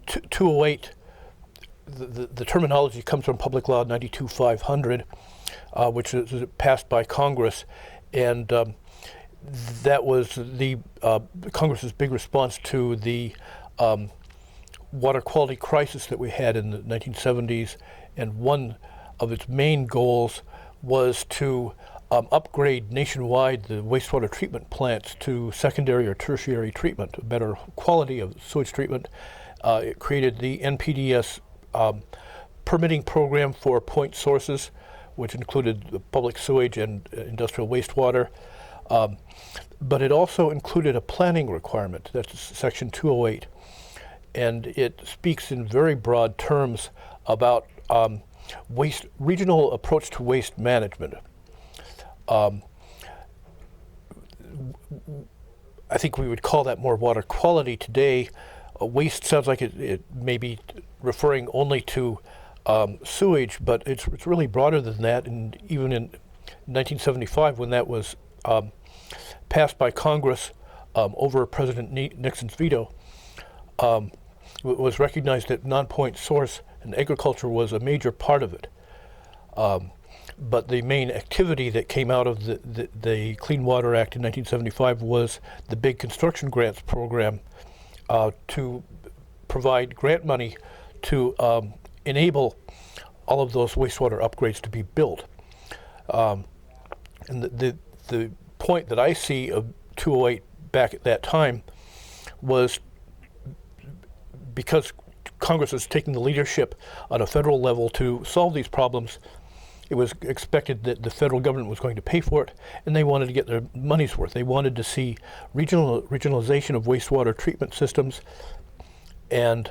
208, the terminology comes from Public Law 92-500, which is passed by Congress, and that was the Congress's big response to the water quality crisis that we had in the 1970s, and one of its main goals was to upgrade nationwide the wastewater treatment plants to secondary or tertiary treatment, a better quality of sewage treatment. It created the NPDES permitting program for point sources, which included public sewage and industrial wastewater. But it also included a planning requirement, that's Section 208. And it speaks in very broad terms about regional approach to waste management. I think we would call that more water quality today. Waste sounds like it may be referring only to sewage, but it's really broader than that. And even in 1975, when that was passed by Congress over President Nixon's veto, it was recognized that non-point source and agriculture was a major part of it. But the main activity that came out of the Clean Water Act in 1975 was the big construction grants program to provide grant money to enable all of those wastewater upgrades to be built. And the point that I see of 208 back at that time was because Congress was taking the leadership on a federal level to solve these problems, it was expected that the federal government was going to pay for it, and they wanted to get their money's worth. They wanted to see regionalization of wastewater treatment systems and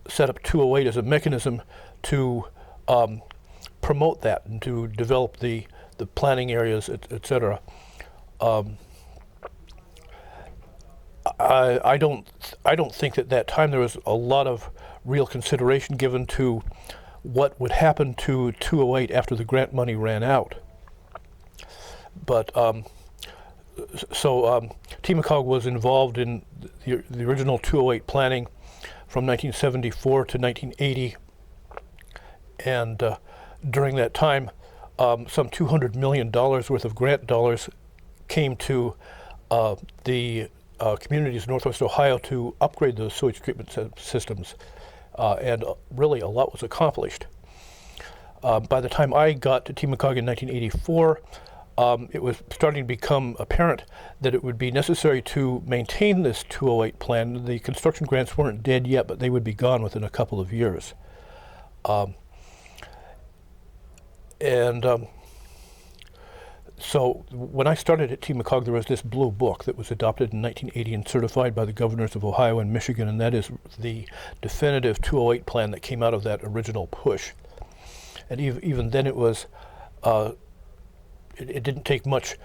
set up 208 as a mechanism to promote that and to develop the planning areas, et cetera. I don't think at that time there was a lot of real consideration given to what would happen to 208 after the grant money ran out. But TMCOG was involved in the original 208 planning from 1974 to 1980, and during that time, some $200 million worth of grant dollars came to the communities in Northwest Ohio to upgrade those sewage treatment systems, and really a lot was accomplished. By the time I got to TMCOG in 1984, it was starting to become apparent that it would be necessary to maintain this 208 plan. The construction grants weren't dead yet, but they would be gone within a couple of years. So when I started at TMCOG, there was this blue book that was adopted in 1980 and certified by the governors of Ohio and Michigan, and that is the definitive 208 plan that came out of that original push. And even then it was, it didn't take much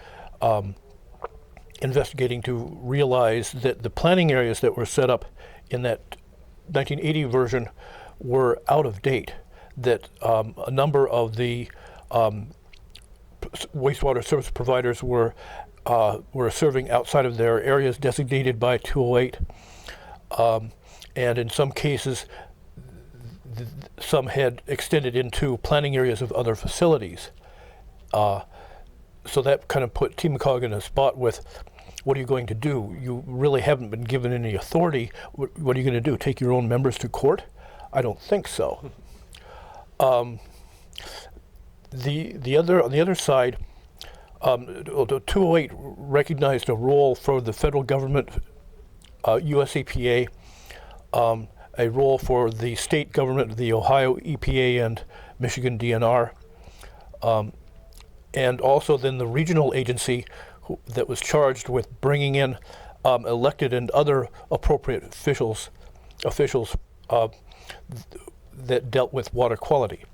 investigating to realize that the planning areas that were set up in that 1980 version were out of date, that a number of the wastewater service providers were serving outside of their areas designated by 208, and in some cases, some had extended into planning areas of other facilities. So that kind of put TMCOG in a spot with, what are you going to do? You really haven't been given any authority. What are you going to do? Take your own members to court? I don't think so. On the other side, the 208 recognized a role for the federal government, US EPA, a role for the state government, the Ohio EPA and Michigan DNR, and also then the regional agency that was charged with bringing in elected and other appropriate officials that dealt with water quality.